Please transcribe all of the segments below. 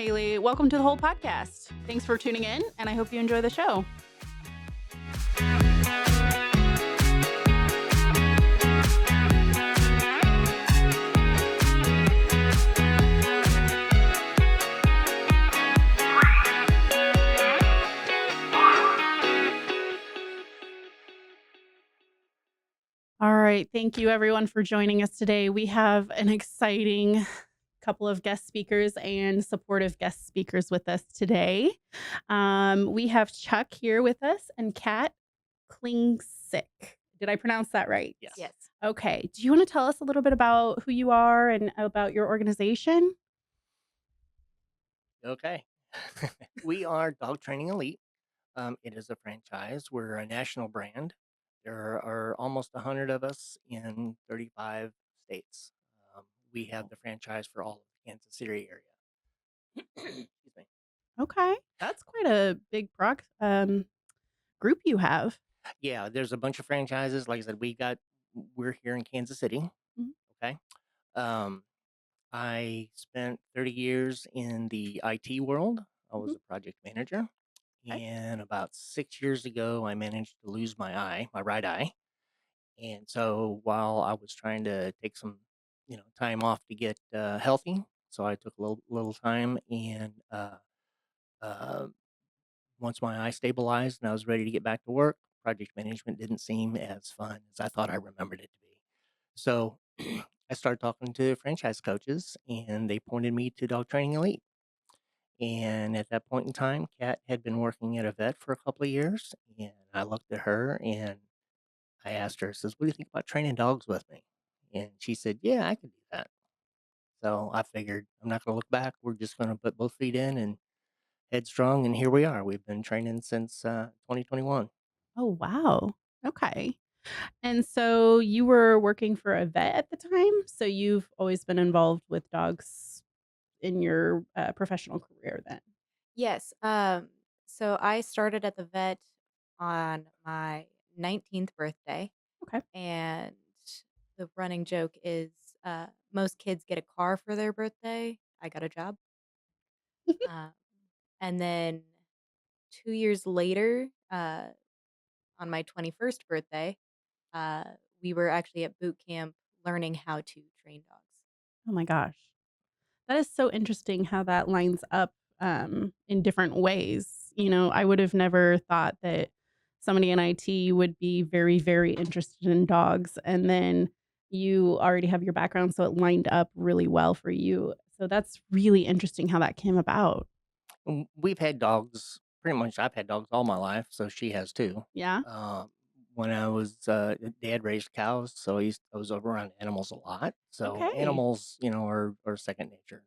Haley. Welcome to the whole podcast. Thanks for tuning in, and I hope you enjoy the show. All right. Thank you, everyone, for joining us today. We have an exciting couple of guest speakers and supportive guest speakers with us today. We have Chuck here with us and Kat Klingsick. Did I pronounce that right? Yes. Okay. Do you want to tell us a little bit about who you are and about your organization? Okay. We are Dog Training Elite. It is a franchise. We're a national brand. There are almost 100 of us in 35 states. We have the franchise for all of the Kansas City area. Excuse me. Okay. That's quite a big group you have. Yeah, there's a bunch of franchises. Like I said, we're here in Kansas City. Mhm. Okay. Um, I spent 30 years in the IT world. I was Mhm. a project manager. Okay. And about 6 years ago, I managed to lose my right eye. And so while I was trying to take some, time off to get healthy, so I took a little time, and uh, once my eye stabilized and I was ready to get back to work, project management didn't seem as fun as I thought I remembered it to be. So I started talking to franchise coaches, and they pointed me to Dog Training Elite. And at that point in time, Kat had been working at a vet for a couple of years, and I looked at her and I asked her, says, "What do you think about training dogs with me?" And she said, "Yeah, I could do that." So I figured I'm not going to look back. We're just going to put both feet in and headstrong, and here we are. We've been training since 2021. Oh, wow. Okay. And so you were working for a vet at the time? So you've always been involved with dogs in your professional career then? Yes. So I started at the vet on my 19th birthday, Okay. and the running joke is most kids get a car for their birthday. I got a job. Um, and then 2 years later, on my 21st birthday, uh, we were actually at boot camp learning how to train dogs. Oh my gosh. That is so interesting how that lines up in different ways. I would have never thought that somebody in IT would be very, very interested in dogs. And then you already have your background, so it lined up really well for you. So that's really interesting how that came about. We've had dogs pretty much. I've had dogs all my life, so she has too. Yeah. When I was dad raised cows, so I was over around animals a lot. So Okay. animals, are second nature.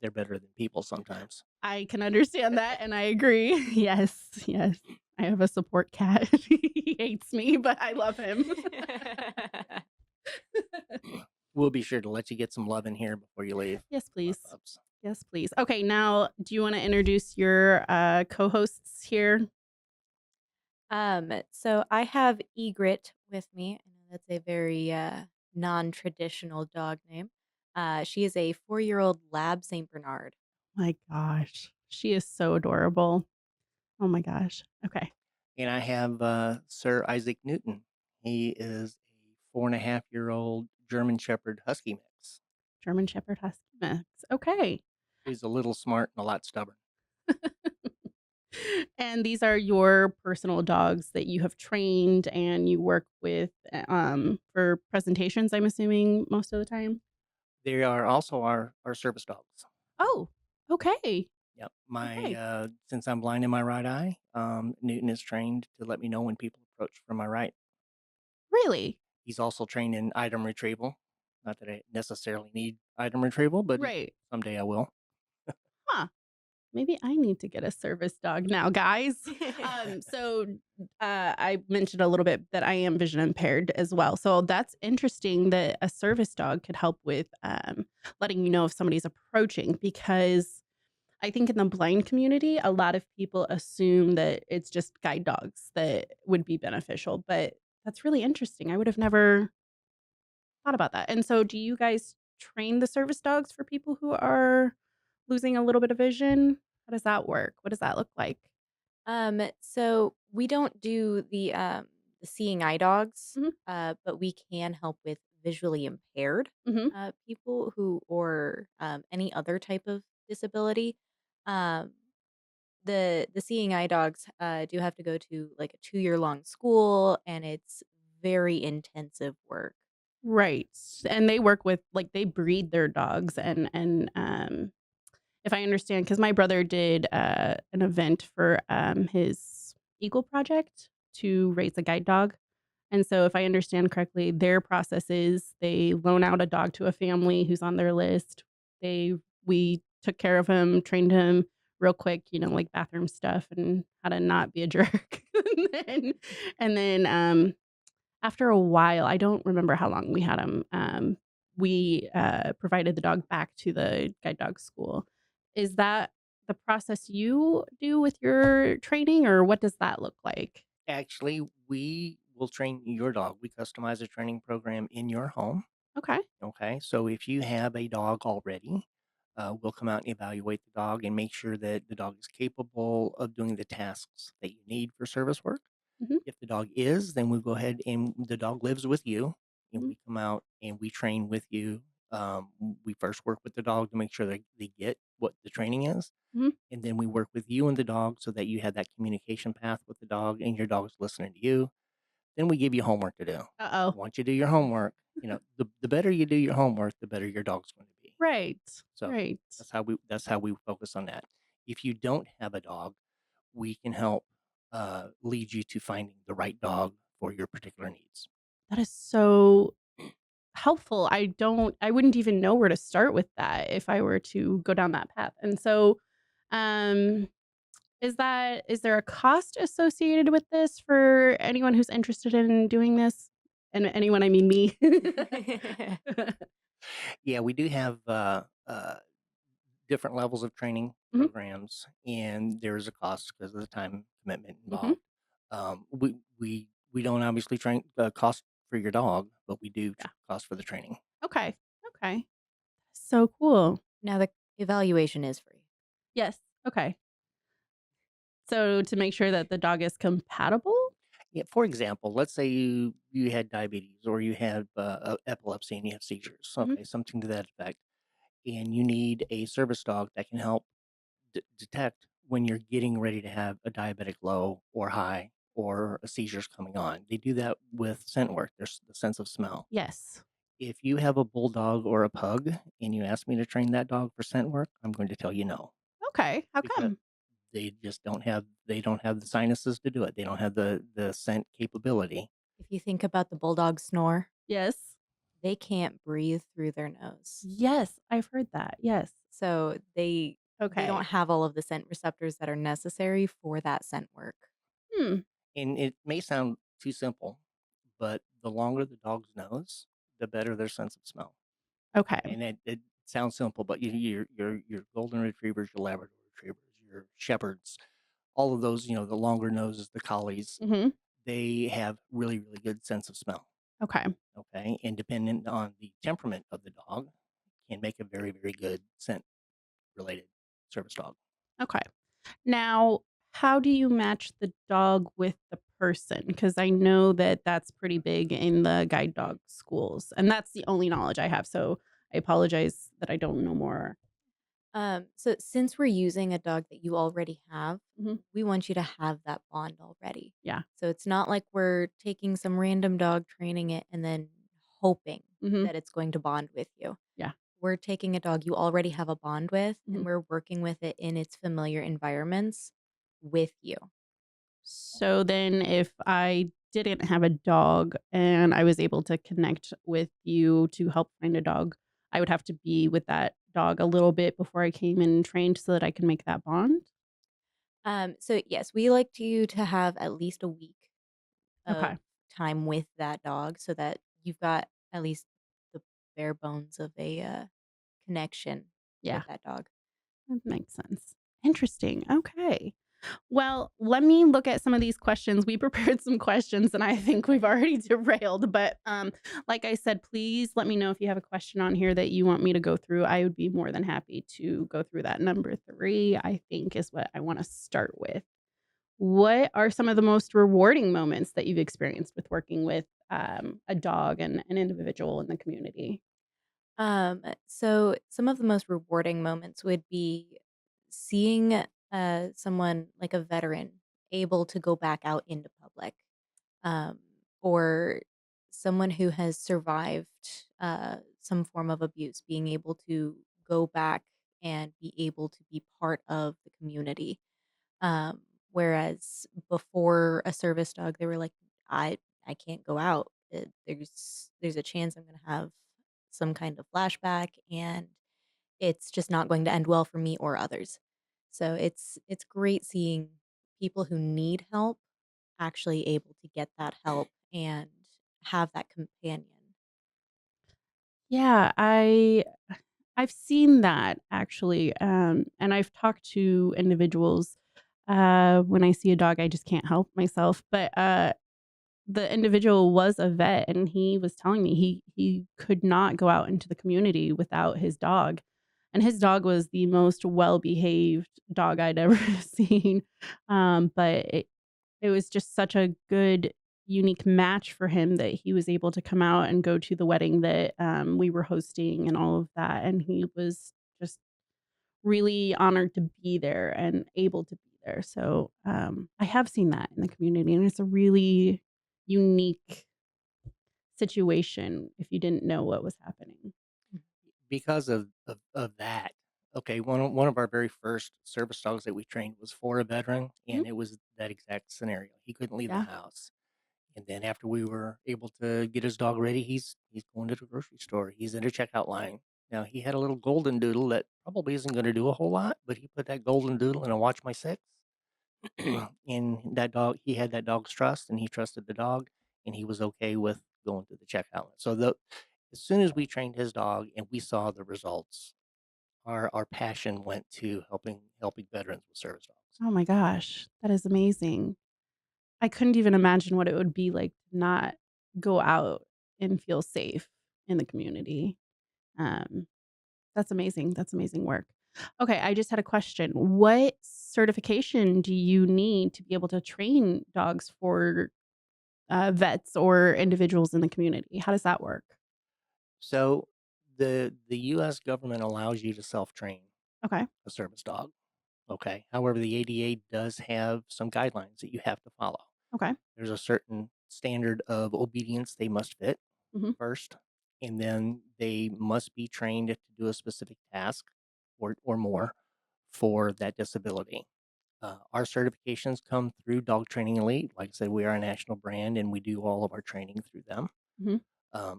They're better than people sometimes. I can understand that, and I agree. Yes, yes. I have a support cat. He hates me, but I love him. We'll be sure to let you get some love in here before you leave. Yes, Our please. pups. Yes, please. Okay, now do you want to introduce your co-hosts here? So I have Egret with me. I know that's a very non-traditional dog name. She is a 4-year-old Lab Saint Bernard. My gosh, she is so adorable. Oh my gosh. Okay. And I have Sir Isaac Newton. He is a 4.5-year-old German Shepherd Husky mix. German Shepherd Husky mix. Okay. He's a little smart and a lot stubborn. And these are your personal dogs that you have trained and you work with for presentations, I'm assuming, most of the time? They are also our service dogs. Oh, okay. Yep. Okay. Since I'm blind in my right eye, Newton is trained to let me know when people approach from my right. Really? He's also trained in item retrieval. Not that I necessarily need item retrieval, but Right. someday I will. Huh. Maybe I need to get a service dog now, guys. So I mentioned a little bit that I am vision impaired as well. So that's interesting that a service dog could help with letting you know if somebody's approaching, because I think in the blind community, a lot of people assume that it's just guide dogs that would be beneficial, but that's really interesting. I would have never thought about that. And so do you guys train the service dogs for people who are losing a little bit of vision? How does that work? What does that look like? So we don't do the seeing eye dogs, Mhm, but we can help with visually impaired mhm. people who or any other type of disability. Um, the seeing eye dogs do have to go to like a 2 year long school, and it's very intensive work. Right, and they work with like, they breed their dogs if I understand, because my brother did, an event for, his Eagle project to raise a guide dog, and so if I understand correctly, their process is they loan out a dog to a family who's on their list. They We took care of him, trained him real quick, like bathroom stuff and how to not be a jerk. And then, after a while, I don't remember how long we had him, we, provided the dog back to the guide dog school. Is that the process you do with your training, or what does that look like? Actually, we will train your dog. We customize a training program in your home. Okay. Okay. So if you have a dog already, we'll come out and evaluate the dog and make sure that the dog is capable of doing the tasks that you need for service work. Mhm, If the dog is, then we go ahead and the dog lives with you, and mhm, we come out and we train with you. We first work with the dog to make sure that they get what the training is, mhm. and then we work with you and the dog so that you have that communication path with the dog and your dog's listening to you. Then we give you homework to do. Uh-oh. Once you do your homework, the better you do your homework, the better your dog's going to be. Right, So right. that's how we focus on that. If you don't have a dog, we can help lead you to finding the right dog for your particular needs. That is so helpful. I wouldn't even know where to start with that if I were to go down that path. And so, um, is there a cost associated with this for anyone who's interested in doing this? And anyone, I mean me. Yeah, we do have different levels of training Mhm, programs, and there's a cost because of the time commitment mhm, involved. We don't obviously train cost for your dog, but we do yeah. cost for the training. Okay, okay. So cool. Now the evaluation is free. Yes, okay. So to make sure that the dog is compatible? Yeah, for example, let's say you had diabetes or you have epilepsy and you have seizures. Mhm, Okay, something to that effect, and you need a service dog that can help detect when you're getting ready to have a diabetic low or high or a seizure's coming on. They do that with scent work. There's the sense of smell. yes. If you have a bulldog or a pug and you ask me to train that dog for scent work, I'm going to tell you no Okay, how because come? they don't have the sinuses to do it. They don't have the scent capability. If you think about the bulldog snore, Yes. they can't breathe through their nose. Yes, I've heard that, yes. So they don't Okay. have all of the scent receptors that are necessary for that scent work. Hmm, And it may sound too simple, but the longer the dog's nose, the better their sense of smell. okay. And it sounds simple, but your golden retrievers, your Labrador retrievers, your shepherds, all of those, the longer noses, the collies, Mhm, they have really, really good sense of smell. okay, Okay. And dependent on the temperament of the dog, can make a very, very good scent related service dog. okay. Now, how do you match the dog with the person? Because I know that that's pretty big in the guide dog schools, and that's the only knowledge I have, so I apologize that I don't know more. So since we're using a dog that you already have, Mhm, we want you to have that bond already. yeah, So it's not like we're taking some random dog, training it, and then hoping mhm, that it's going to bond with you. yeah, We're taking a dog you already have a bond with, mhm. and we're working with it in its familiar environments with you. So then if I didn't have a dog and I was able to connect with you to help find a dog, I would have to be with that dog a little bit before I came and trained so that I can make that bond? So yes, we like you to have at least a week of Okay. time with that dog so that you've got at least the bare bones of a connection with Yeah, that dog. that makes sense. Interesting. Okay. Well, let me look at some of these questions. We prepared some questions and I think we've already derailed, but like I said, please let me know if you have a question on here that you want me to go through. I would be more than happy to go through that. Number 3, I think, is what I want to start with. What are some of the most rewarding moments that you've experienced with working with a dog and an individual in the community? So some of the most rewarding moments would be seeing someone like a veteran able to go back out into public, um, or someone who has survived some form of abuse, being able to go back and be able to be part of the community. Um, Whereas before a service dog, they were like, I can't go out. There's a chance I'm gonna have some kind of flashback, and it's just not going to end well for me or others. So it's great seeing people who need help actually able to get that help and have that companion. Yeah, I've seen that actually, and I've talked to individuals. When I see a dog, I just can't help myself. But the individual was a vet, and he was telling me he could not go out into the community without his dog, and his dog was the most well behaved dog I'd ever seen. But it was just such a good, unique match for him that he was able to come out and go to the wedding that, we were hosting and all of that, and he was just really honored to be there and able to be there, so, I have seen that in the community, and it's a really unique situation if you didn't know what was happening. Because of that, okay, one of our very first service dogs that we trained was for a veteran, Mhm. and it was that exact scenario. He couldn't leave the Yeah. house. And then after we were able to get his dog ready, he's going to the grocery store. He's in a checkout line. Now he had a little golden doodle that probably isn't going to do a whole lot, but he put that golden doodle in a watch my six. And that dog, he had that dog's trust, and he trusted the dog, and he was okay with going through the checkout line. So as soon as we trained his dog and we saw the results, our passion went to helping veterans with service dogs. Oh my gosh, that is amazing. I couldn't even imagine what it would be like to not go out and feel safe in the community. Um, that's amazing work. Okay, I just had a question. What certification do you need to be able to train dogs for, vets or individuals in the community? How does that work? So the U.S. government allows you to self train Okay, a service dog. Okay. However, the ADA does have some guidelines that you have to follow. okay. There's a certain standard of obedience they must fit Mhm, first, and then they must be trained to do a specific task or more for that disability. Our certifications come through Dog Training Elite. Like I said, we are a national brand, and we do all of our training through them. mhm.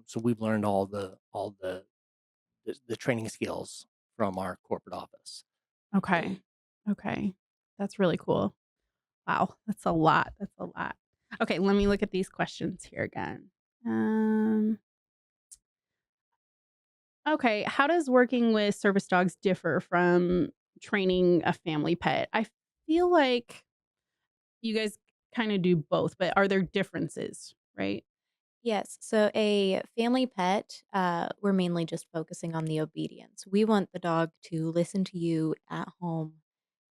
So we've learned all the training skills from our corporate office. Okay, okay. That's really cool. Wow, that's a lot, that's a lot. Okay, let me look at these questions here again. Um, okay, how does working with service dogs differ from training a family pet? I feel like you guys kinda do both, but are there differences, right? Yes. So a family pet, we're mainly just focusing on the obedience. We want the dog to listen to you at home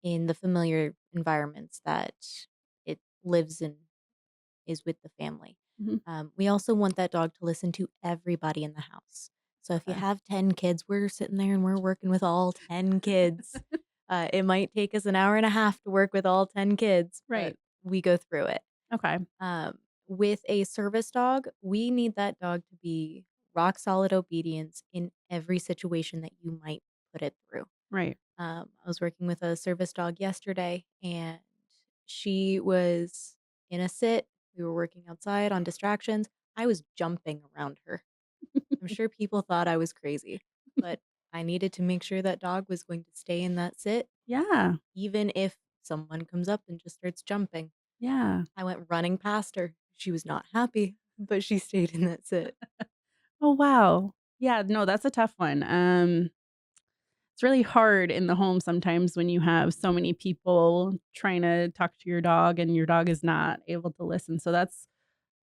in the familiar environments that it lives in, is with the family. Mhm, We also want that dog to listen to everybody in the house. So if you okay. have 10 kids, we're sitting there and we're working with all 10 kids. It might take us an hour and a half to work with all 10 kids, but Right, we go through it. okay, With a service dog, we need that dog to be rock solid obedience in every situation that you might put it through. right. I was working with a service dog yesterday, and she was in a sit. We were working outside on distractions. I was jumping around her. I'm sure people thought I was crazy, but I needed to make sure that dog was going to stay in that sit, Yeah, even if someone comes up and just starts jumping. yeah. I went running past her. She was not happy, but she stayed in that sit. Oh, wow. Yeah, no, that's a tough one. it's really hard in the home sometimes when you have so many people trying to talk to your dog and your dog is not able to listen. So that's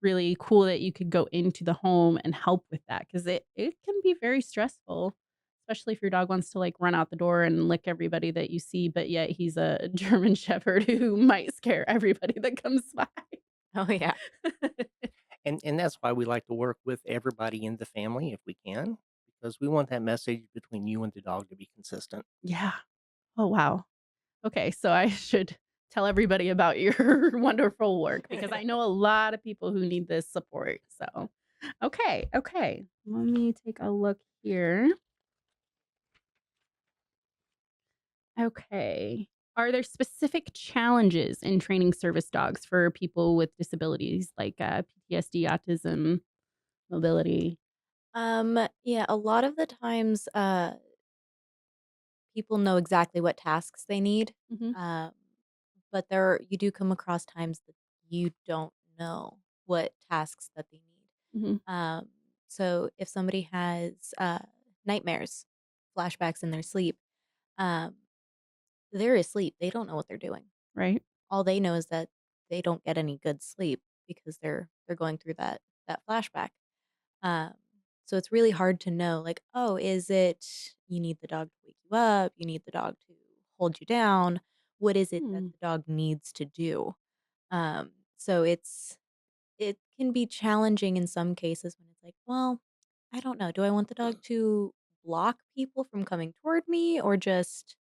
really cool that you could go into the home and help with that because it can be very stressful, especially if your dog wants to like run out the door and lick everybody that you see, but yet he's a German Shepherd who might scare everybody that comes by. Oh, yeah. And that's why we like to work with everybody in the family if we can, because we want that message between you and the dog to be consistent. Yeah. Oh, wow. Okay, so I should tell everybody about your wonderful work because I know a lot of people who need this support. So, okay, okay. Let me take a look here. Okay. Are there specific challenges in training service dogs for people with disabilities like PTSD, autism, mobility? Yeah, a lot of the times, people know exactly what tasks they need, Hmm. um, but there you do come across times that you don't know what tasks that they need. Hmm. Um, so if somebody has, nightmares, flashbacks in their sleep, um, they're asleep, they don't know what they're doing. Right? All they know is that they don't get any good sleep because they're going through that flashback. Um, so it's really hard to know, like, oh, is it you need the dog to wake you up? You need the dog to hold you down? What is it that Hmm. the dog needs to do? So it can be challenging in some cases when it's like, well, I don't know. Do I want the dog to block people from coming toward me or just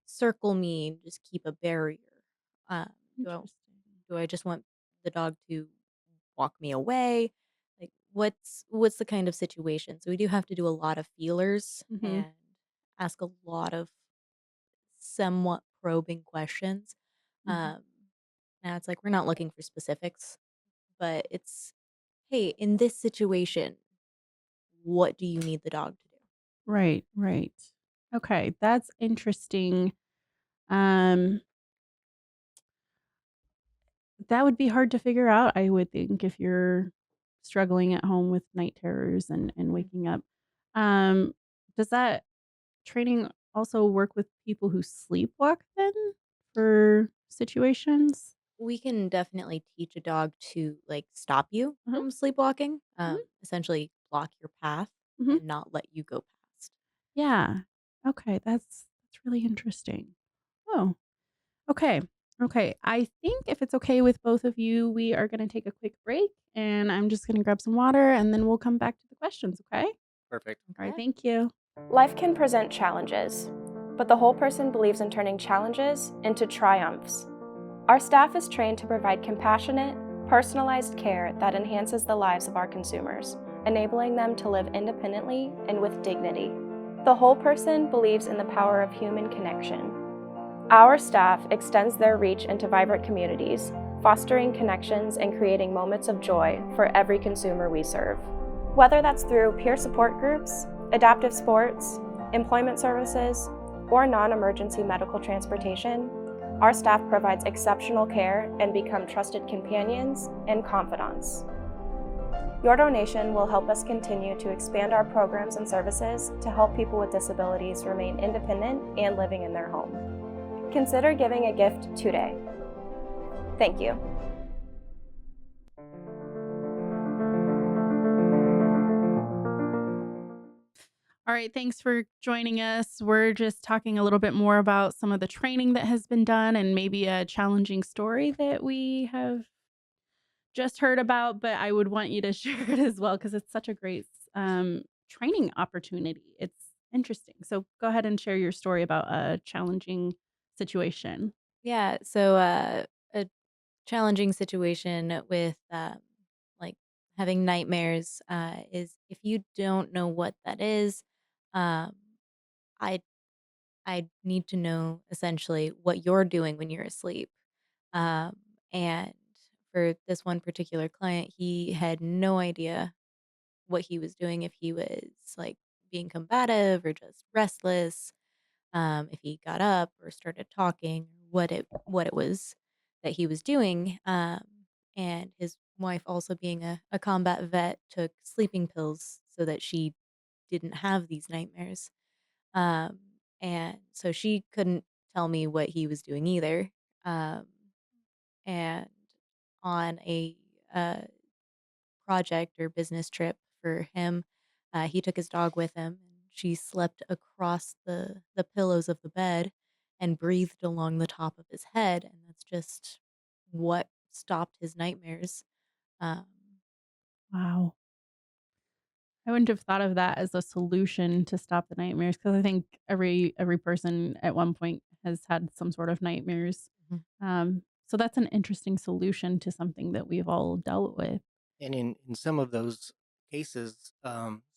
circle me and just keep a barrier? Um, do I Interesting. do I just want the dog to walk me away? Like, what's the kind of situation? So we do have to do a lot of feelers Hmm. and ask a lot of somewhat probing questions. Hmm. Um, Now it's like we're not looking for specifics, but it's, hey, in this situation, what do you need the dog to do? Right, right. Okay, that's interesting. Um, that would be hard to figure out, I would think, if you're struggling at home with night terrors and Mm. waking up. Um, does that training also work with people who sleepwalk then for situations? We can definitely teach a dog to like stop you Uh-huh. from sleepwalking, Mhm, essentially block your path mhm. and not let you go past. Yeah. Okay, that's really interesting. Oh, okay. Okay. I think if it's okay with both of you, we are going to take a quick break and I'm just going to grab some water and then we'll come back to the questions, okay? Perfect. All right, Okay. thank you. Life can present challenges, but the whole person believes in turning challenges into triumphs. Our staff is trained to provide compassionate, personalized care that enhances the lives of our consumers, enabling them to live independently and with dignity. The whole person believes in the power of human connection. Our staff extends their reach into vibrant communities, fostering connections and creating moments of joy for every consumer we serve. Whether that's through peer support groups, adaptive sports, employment services, or non-emergency medical transportation, our staff provides exceptional care and become trusted companions and confidants. Your donation will help us continue to expand our programs and services to help people with disabilities remain independent and living in their home. Consider giving a gift today. Thank you. All right, thanks for joining us. We're just talking a little bit more about some of the training that has been done and maybe a challenging story that we have just heard about, but I would want you to share it as well because it's such a great training opportunity. It's interesting. So go ahead and share your story about a challenging situation. Yeah. So a challenging situation with like having nightmares is if you don't know what that is, um, I I need to know essentially what you're doing when you're asleep. Um, and for this one particular client, he had no idea what he was doing, if he was like being combative or just restless, if he got up or started talking, what it was that he was doing. And his wife, also being a combat vet, took sleeping pills so that she didn't have these nightmares. Um, and so she couldn't tell me what he was doing either. Um, and on a uh, project or business trip for him, he took his dog with him, and she slept across the pillows of the bed and breathed along the top of his head, and that's just what stopped his nightmares. Um, Wow. I wouldn't have thought of that as a solution to stop the nightmares because I think every person at one point has had some sort of nightmares. Mhm. So that's an interesting solution to something that we've all dealt with. And in some of those cases,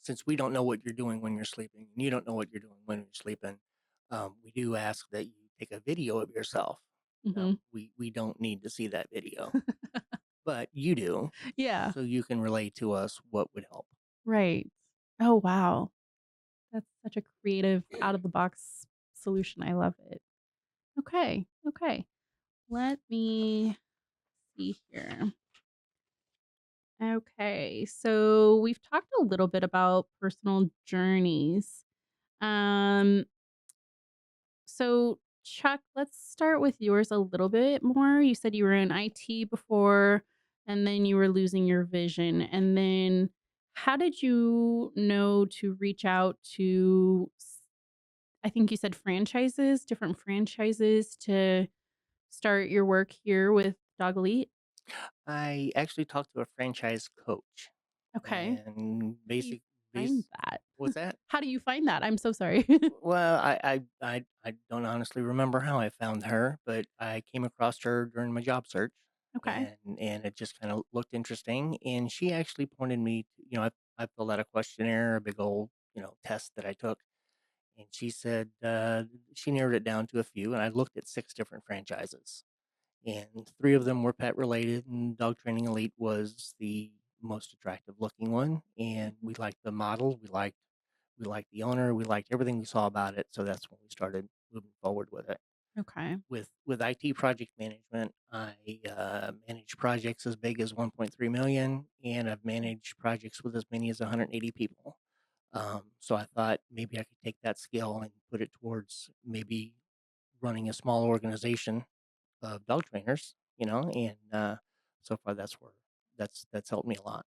since we don't know what you're doing when you're sleeping, and you don't know what you're doing when you're sleeping, we do ask that you take a video of yourself. Hmm. We don't need to see that video, but you do, Yeah. so you can relate to us what would help. Right. Oh wow. That's such a creative, out of the box solution. I love it. Okay. Okay. Let me see here. Okay. So we've talked a little bit about personal journeys. Um, so Chuck, let's start with yours a little bit more. You said you were in IT before and then you were losing your vision. And then how did you know to reach out to I think you said franchises, different franchises to start your work here with Dog Elite? I actually talked to a franchise coach, Okay. and How do you basic find base that? what's that? How do you find that? I'm so sorry. Well, I don't honestly remember how I found her, but I came across her during my job search, Okay. and it just kind of looked interesting. And she actually pointed me to, I filled out a questionnaire, a big old, test that I took, and she said she narrowed it down to a few, and I looked at 6 different franchises, and 3 of them were pet related, and Dog Training Elite was the most attractive looking one, and Mhm. we liked the model, we liked the owner, we liked everything we saw about it, so that's when we started moving forward with it. Okay. With IT project management, I manage projects as big as 1.3 million, and I've managed projects with as many as 180 people. So I thought maybe I could take that skill and put it towards maybe running a small organization of dog trainers, and so far that's helped me a lot.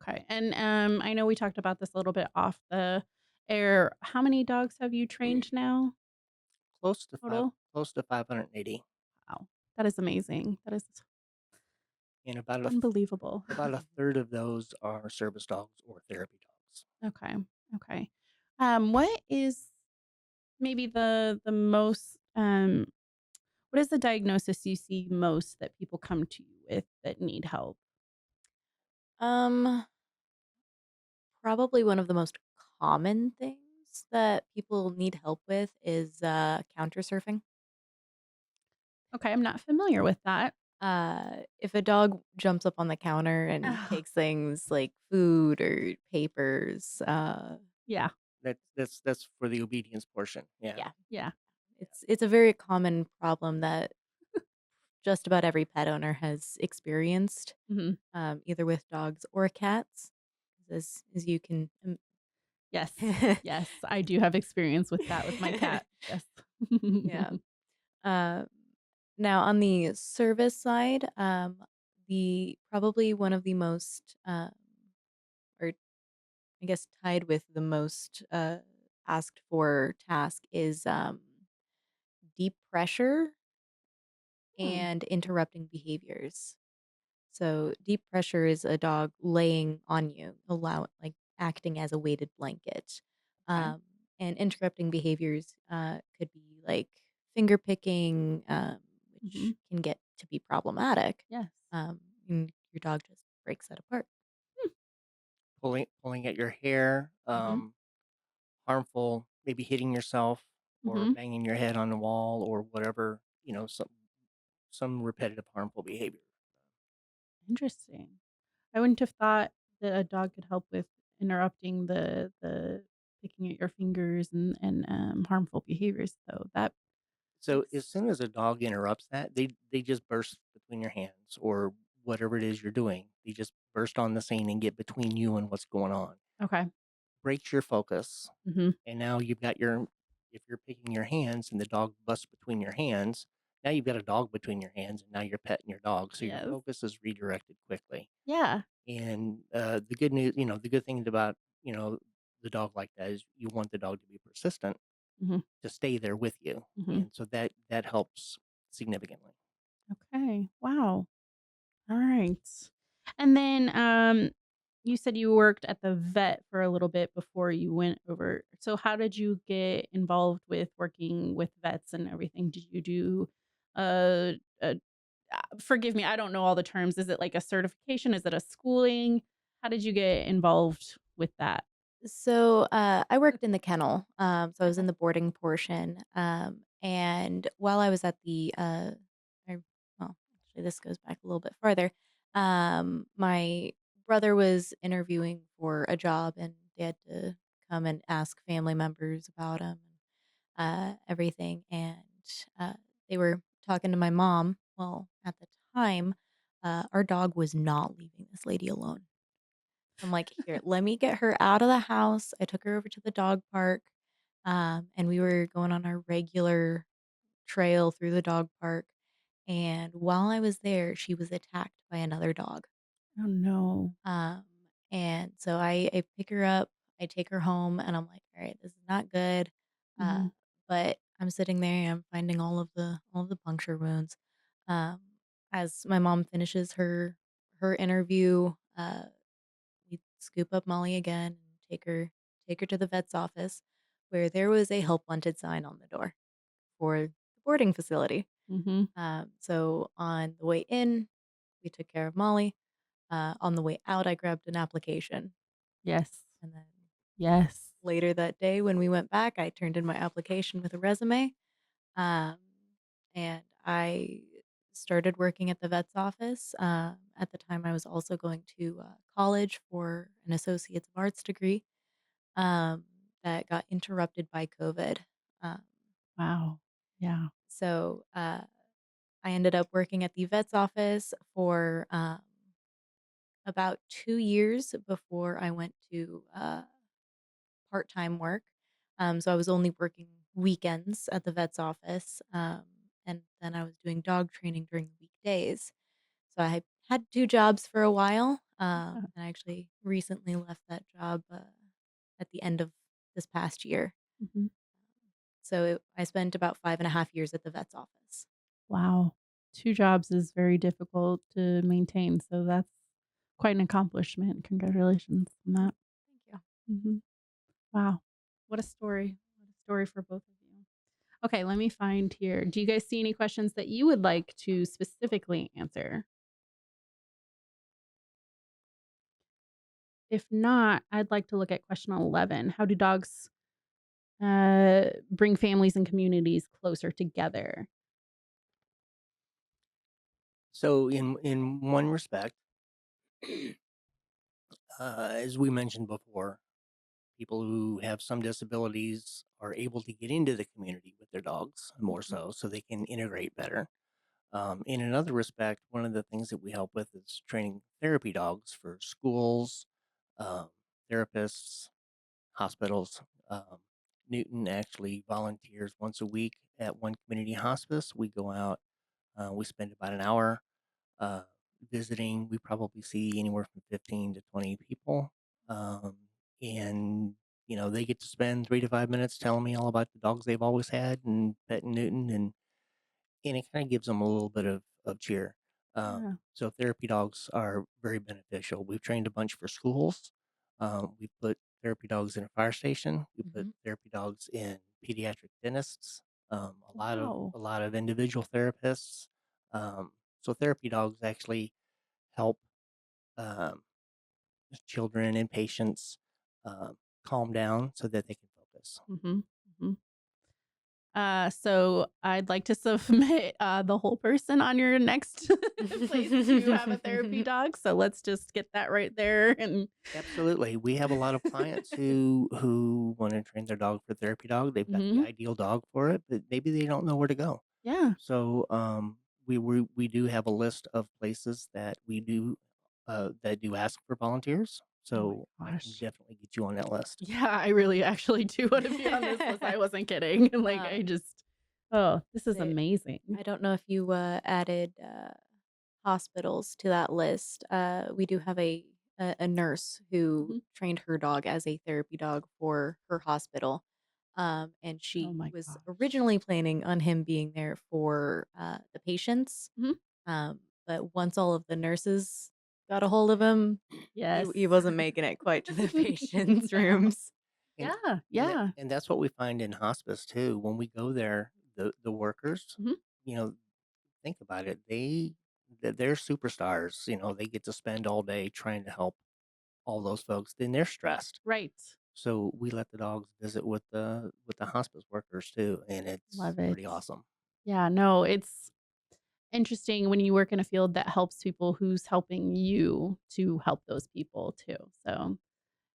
Okay. And I know we talked about this a little bit off the air. How many dogs have you trained now total? Close to 580, Wow. That is amazing. That is and unbelievable. about a third of those are service dogs or therapy dogs. Okay. Okay. What is maybe the most what is the diagnosis you see most that people come to you with that need help? um, Probably one of the most common things that people need help with is counter surfing. Okay, I'm not familiar with that. If a dog jumps up on the counter and Oh, takes things like food or papers, yeah. That's for the obedience portion. Yeah. yeah, Yeah. it's a very common problem that just about every pet owner has experienced, Mhm. either with dogs or cats. As you can, Yes. Yes, I do have experience with that with my cat. Yes. yeah. Uh, Now on the service side, the probably one of the most, or I guess tied with the most asked for task is deep pressure Hmm, and interrupting behaviors. So deep pressure is a dog laying on you, like acting as a weighted blanket. okay. Um, and interrupting behaviors could be like finger picking, Mhm. which can get to be problematic. Yes. And your dog just breaks that apart. Hmm, Pulling at your hair, mhm, harmful, maybe hitting yourself or mhm. banging your head on the wall or whatever, some repetitive harmful behavior. Interesting. I wouldn't have thought that a dog could help with interrupting the picking at your fingers and harmful behaviors, though. That So makes as soon as a dog interrupts that, they just burst between your hands or whatever it is you're doing. They just burst on the scene and get between you and what's going on. okay. Breaks your focus, Mhm. and now you've got if you're picking your hands and the dog busts between your hands, now you've got a dog between your hands, and now you're petting your dog, so your Yes. focus is redirected quickly. Yeah. And the good news, the good thing about the dog like that is you want the dog to be persistent Mhm. to stay there with you, Mhm. and so that helps significantly. Okay. Wow. All right. And then, you said you worked at the vet for a little bit before you went over. So how did you get involved with working with vets and everything? Did you do, a forgive me, I don't know all the terms. Is it like a certification? Is it a schooling? How did you get involved with that? So, I worked in the kennel, so I was Okay. in the boarding portion, and while I was at I well, actually, this goes back a little bit farther. My brother was interviewing for a job, and they had to come and ask family members about him, everything, and uh, they were talking to my mom. Well, at the time, our dog was not leaving this lady alone. I'm like, "Here, let me get her out of the house." I took her over to the dog park, and we were going on our regular trail through the dog park, and while I was there, she was attacked by another dog. Oh, no. Um, and so I pick her up, I take her home, and I'm like, "All right, this is not good." Uh, Mhm. but I'm sitting there, I'm finding all of the puncture wounds. Um, as my mom finishes her interview, we scoop up Molly again and take her to the vet's office, where there was a help wanted sign on the door for the boarding facility. Mhm. So on the way in, we took care of Molly. On the way out, I grabbed an application, Yes. and then Yes. later that day, when we went back, I turned in my application with a resume, um, and I started working at the vet's office. At the time, I was also going to college for an Associates of Arts degree, um, that got interrupted by COVID. Um, Wow. Yeah. so I ended up working at the vet's office for about 2 years before I went to part time work. So I was only working weekends at the vet's office, and then I was doing dog training during the weekdays. So I had two jobs for a while, Yeah. and I actually recently left that job at the end of this past year. Mhm. I spent about 5.5 years at the vet's office. Wow. 2 jobs is very difficult to maintain, so that's quite an accomplishment. Congratulations on that. Thank you. Mhm. Wow. What a story. What a story for both of you. Okay, let me find here. Do you guys see any questions that you would like to specifically answer? If not, I'd like to look at question 11. How do dogs, bring families and communities closer together? So in one respect, as we mentioned before, people who have some disabilities are able to get into the community with their dogs more Mhm. so they can integrate better. In another respect, one of the things that we help with is training therapy dogs for schools, um, therapists, hospitals. Um, Newton actually volunteers once a week at one community hospice. We go out, we spend about an hour uh, visiting. We probably see anywhere from 15 to 20 people. Um, and, they get to spend 3 to 5 minutes telling me all about the dogs they've always had and petting Newton. And it kind of gives them a little bit of cheer. Yeah. So therapy dogs are very beneficial. We've trained a bunch for schools. We put therapy dogs in a fire station. We put Mhm. therapy dogs in pediatric dentists. Wow. A lot of individual therapists. So therapy dogs actually help um, children and patients calm down so that they can focus. Mhm. Mhm. So I'd like to submit, the whole person on your next place to have a therapy dog. So let's just get that right there and Absolutely. We have a lot of clients who want to train their dog for therapy dog. They've got the mhm. ideal dog for it, but maybe they don't know where to go. Yeah. So we do have a list of places that do ask for volunteers. Oh my So I can gosh. definitely get you on that list. Yeah, I really actually do wanna be on this list. I wasn't kidding. Like, I Um, just oh, this is there amazing. I don't know if you, added, hospitals to that list. We do have a nurse who Mhm. trained her dog as a therapy dog for her hospital, and Oh she my was gosh. originally planning on him being there for, the patients, Mhm. but once all of the nurses got a hold of him, Yes. he wasn't making it quite to the patients' rooms. And Yeah, and that yeah. and that's what we find in hospice too. When we go there, the workers, Mhm. you know, think about it. They're superstars. They get to spend all day trying to help all those folks. Then they're stressed. Right. So we let the dogs visit with the hospice workers too, and it's Love it. pretty awesome. Yeah, no, it's interesting when you work in a field that helps people who's helping you to help those people too. So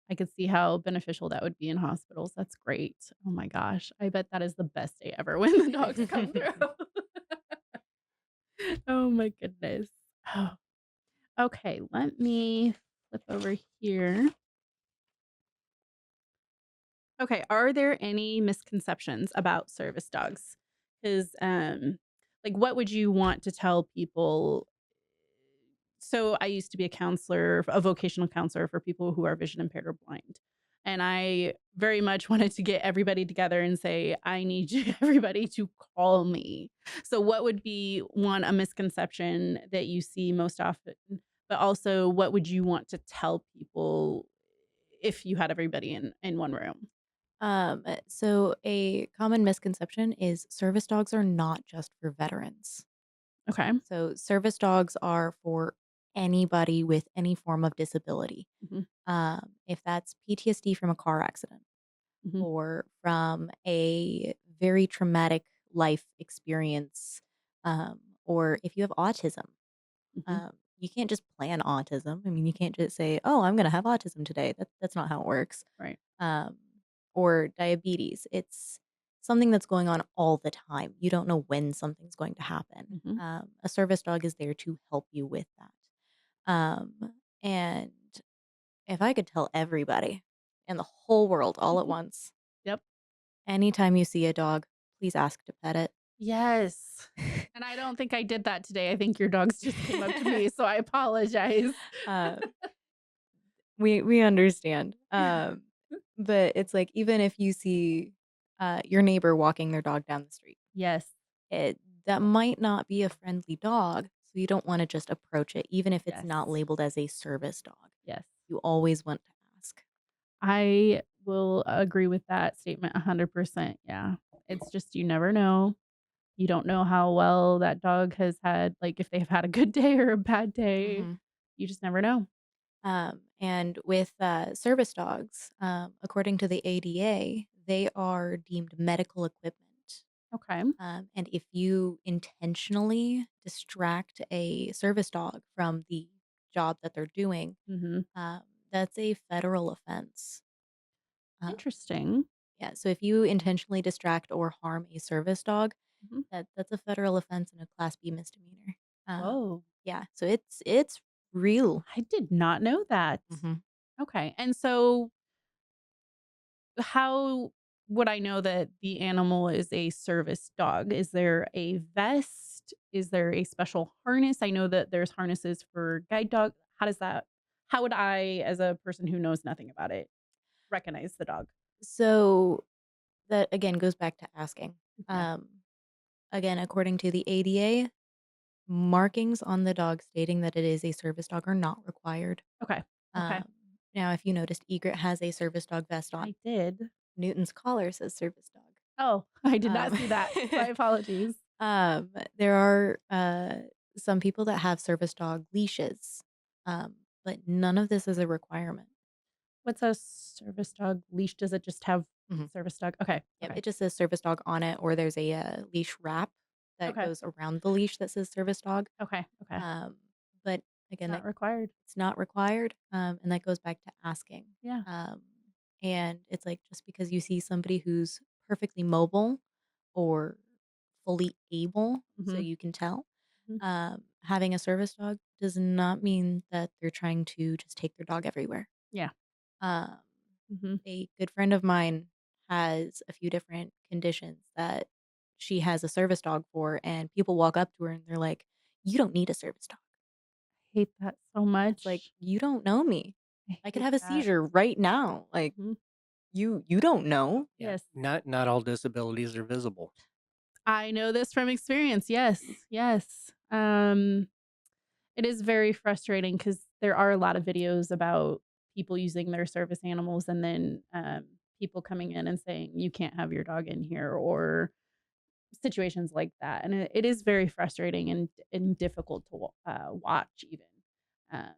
I could see how beneficial that would be in hospitals. That's great. Oh my gosh. I bet that is the best day ever when the dogs come through. Oh my goodness. Oh, okay, let me flip over here. Okay, are there any misconceptions about service dogs? Because, like, what would you want to tell people? So, I used to be a counselor, a vocational counselor for people who are vision impaired or blind. And I very much wanted to get everybody together and say, I need you, everybody to call me. So, what would be one, a misconception that you see most often? But also, what would you want to tell people if you had everybody in one room? So a common misconception is service dogs are not just for veterans. Okay. So service dogs are for anybody with any form of disability. Mhm, If that's PTSD from a car accident mhm, or from a very traumatic life experience, or if you have autism, mhm. you can't just plan autism. I mean, you can't just say, "Oh, I'm going to have autism today." That's not how it works. Right. um, or diabetes. It's something that's going on all the time. You don't know when something's going to happen. Mhm. A service dog is there to help you with that. And if I could tell everybody in the whole world all at once, Yep. anytime you see a dog, please ask to pet it. Yes. And I don't think I did that today. I think your dogs just came up to me, so I apologize. uh, we understand. But it's like even if you see your neighbor walking their dog down the street, Yes. It that might not be a friendly dog, so you don't wanna just approach it, even if it's not Yes. labeled as a service dog. Yes. You always want to ask. I will agree with that statement 100%. Yeah. It's just you never know. You don't know how well that dog has had, like, if they've had a good day or a bad day. Mhm. You just never know. And with, service dogs, according to the ADA, they are deemed medical equipment. Okay. And if you intentionally distract a service dog from the job that they're doing, Mhm. um, that's a federal offense. Um Interesting. Yeah, so if you intentionally distract or harm a service dog, Mhm. that's a federal offense and a Class B misdemeanor. Whoa. Yeah, so it's real. I did not know that. Mhm. Okay. And so how would I know that the animal is a service dog? Is there a vest? Is there a special harness? I know that there's harnesses for guide dog. How would I, as a person who knows nothing about it, recognize the dog? So that again goes back to asking. Okay. Um, Again, according to the ADA, markings on the dog stating that it is a service dog are not required. Okay. Okay. Um, Now, if you noticed, Egret has a service dog vest on. I did. Newton's collar says service dog. Oh, I did not Um, see that. My apologies. there are some people that have service dog leashes, but none of this is a requirement. What's a service dog leash? Does it just have Mhm. service dog? Okay. Yep, Okay. it just says service dog on it, or there's a leash wrap that Okay. goes around the leash that says service dog. Okay. Okay. Um, but again, Not required. it's not required, and that goes back to asking. Yeah. Um, and it's like just because you see somebody who's perfectly mobile or fully able, so Mhm. you can tell, Mhm. having a service dog does not mean that they're trying to just take their dog everywhere. Yeah. Um, Hmm. a good friend of mine has a few different conditions that she has a service dog for, and people walk up to her and they're like, "You don't need a service dog." Hate that so It's like, much. "You don't know me. I I could hate have a that. seizure right now. Like, Mhm. you don't know." Yeah, Yes. not all disabilities are visible. I know this from experience. Yes. Yes. It is very frustrating because there are a lot of videos about people using their service animals and then people coming in and saying, you can't have your dog in here or situations like that. And it is very frustrating and difficult to watch, even. Um,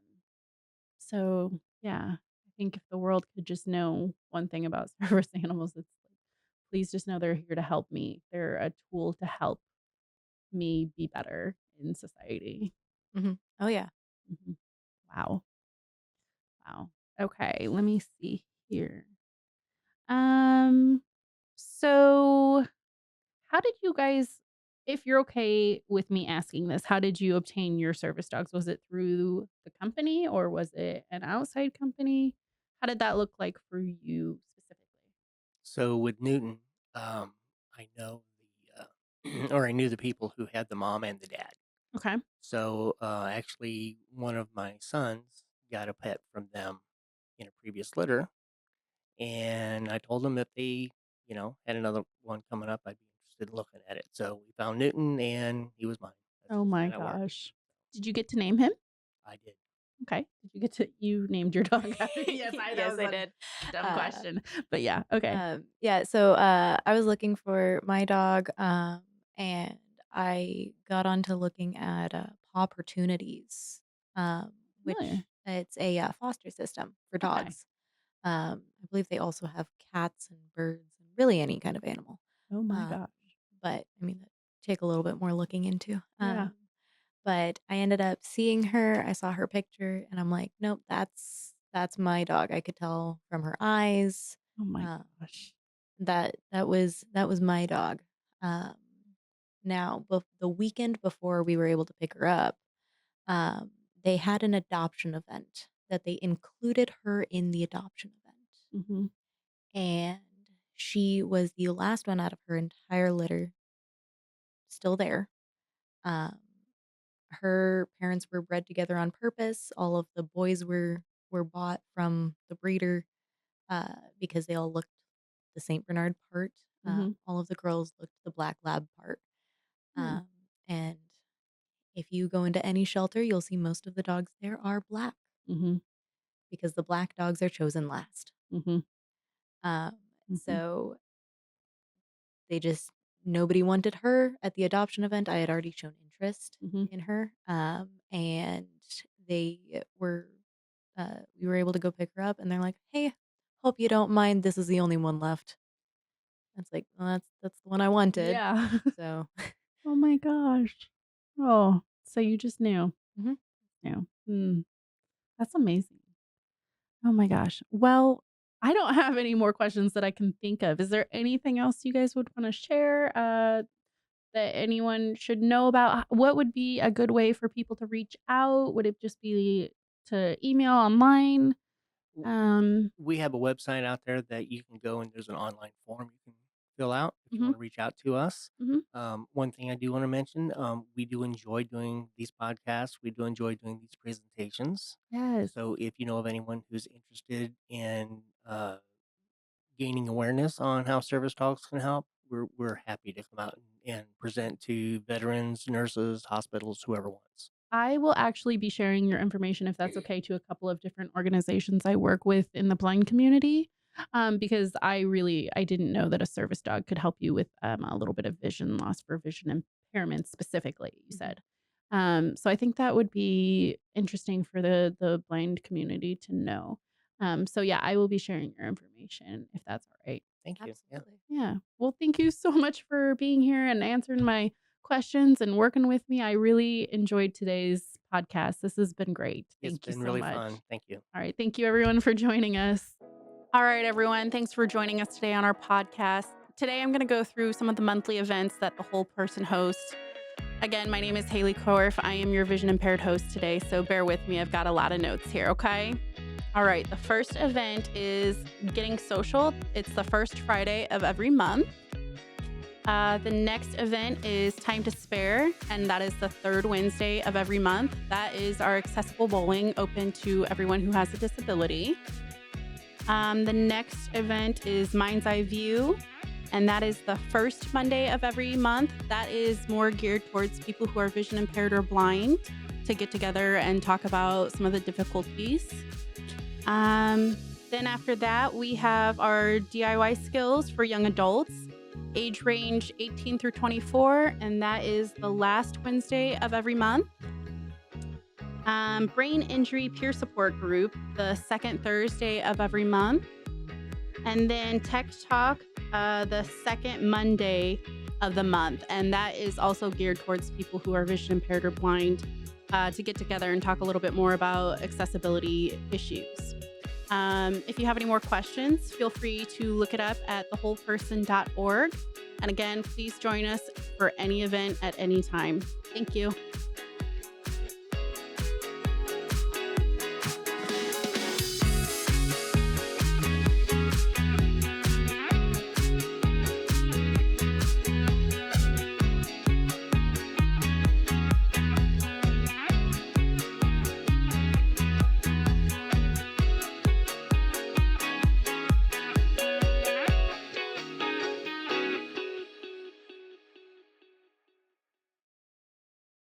so, yeah, I think if the world could just know one thing about service animals, it's like, please just know they're here to help me. They're a tool to help me be better in society. Oh, yeah. Mhm. Wow. Wow. Okay, let me see here. Um, so how did you guys, if you're okay with me asking this, how did you obtain your service dogs? Was it through the company or was it an outside company? How did that look like for you specifically? So with Newton, um, I know or I knew the people who had the mom and the dad. Okay. So actually, one of my sons got a pet from them in a previous litter, and I told them if they, had another one coming up, I'd be interested in looking at it. So we found Newton, and he was mine. That's Oh just my how that worked. gosh. Did you get to name him? I did. Okay. Did you get to you named your dog after? Yes, that Yes, was I a did. dumb Uh, question. But yeah, okay. yeah, so I was looking for my dog, and I got onto looking at Paw Opportunities, which Familiar. it's a foster system for Okay. dogs. I believe they also have cats and birds and really any kind of animal. Oh my Um, gosh. but I mean, that take a little bit more looking into. Yeah. But I ended up seeing her. I saw her picture, and I'm like, nope, that's my dog. I could tell from her eyes. Oh my Um, gosh. that was my dog. Um, now, the weekend before we were able to pick her up, um, they had an adoption event that they included her in the adoption event, Mhm. and she was the last one out of her entire litter still there. Um, her parents were bred together on purpose. All of the boys were bought from the breeder because they all looked the Saint Bernard part. Mhm. All of the girls looked the Black Lab part. Hmm. And if you go into any shelter, you'll see most of the dogs there are black Mhm. because the black dogs are chosen last. Mhm. Um, Mhm. so they just nobody wanted her at the adoption event. I had already shown interest Mhm. in her, and they were we were able to go pick her up, and they're like, "Hey, hope you don't mind. This is the only one left." It's like, well, that's the one I wanted. Yeah. So, Oh my gosh. Oh, so you just knew. mhm. Knew. That's amazing. Oh my gosh. Well, I don't have any more questions that I can think of. Is there anything else you guys would want to share that anyone should know about? What would be a good way for people to reach out? Would it just be to email online? W- Um, We have a website out there that you can go and there's an online form you can fill out if you mhm, want to reach out to us. mhm. One thing I do want to mention, we do enjoy doing these podcasts. We do enjoy doing these presentations. Yes. So if you know of anyone who's interested in gaining awareness on how service dogs can help, we're happy to come out and present to veterans, nurses, hospitals, whoever wants. I will actually be sharing your information, if that's okay, to a couple of different organizations I work with in the blind community, because I didn't know that a service dog could help you with a little bit of vision loss for vision impairment specifically. You Mhm. said, so I think that would be interesting for the blind community to know. So yeah, I will be sharing your information if that's all right. Thank you. Yeah. Absolutely. Yeah. Well, thank you so much for being here and answering my questions and working with me. I really enjoyed today's podcast. This has been great. It's Thank you been so really much. fun. Thank you. All right. Thank you, everyone, for joining us. All right, everyone. Thanks for joining us today on our podcast. Today, I'm going to go through some of the monthly events that the Whole Person hosts. Again, my name is Haley Korf. I am your vision impaired host today, so bear with me. I've got a lot of notes here, okay? All right, the first event is Getting Social. It's the first Friday of every month. The next event is Time to Spare, and that is the third Wednesday of every month. That is our accessible bowling open to everyone who has a disability. The next event is Mind's Eye View, and that is the first Monday of every month. That is more geared towards people who are vision impaired or blind to get together and talk about some of the difficulties. Then after that, we have our DIY skills for young adults, age range 18 through 24, and that is the last Wednesday of every month. Brain Injury Peer Support Group, the second Thursday of every month. And then Tech Talk, the second Monday of the month. And that is also geared towards people who are vision impaired or blind to get together and talk a little bit more about accessibility issues. If you have any more questions, feel free to look it up at thewholeperson.org. And again, please join us for any event at any time. Thank you.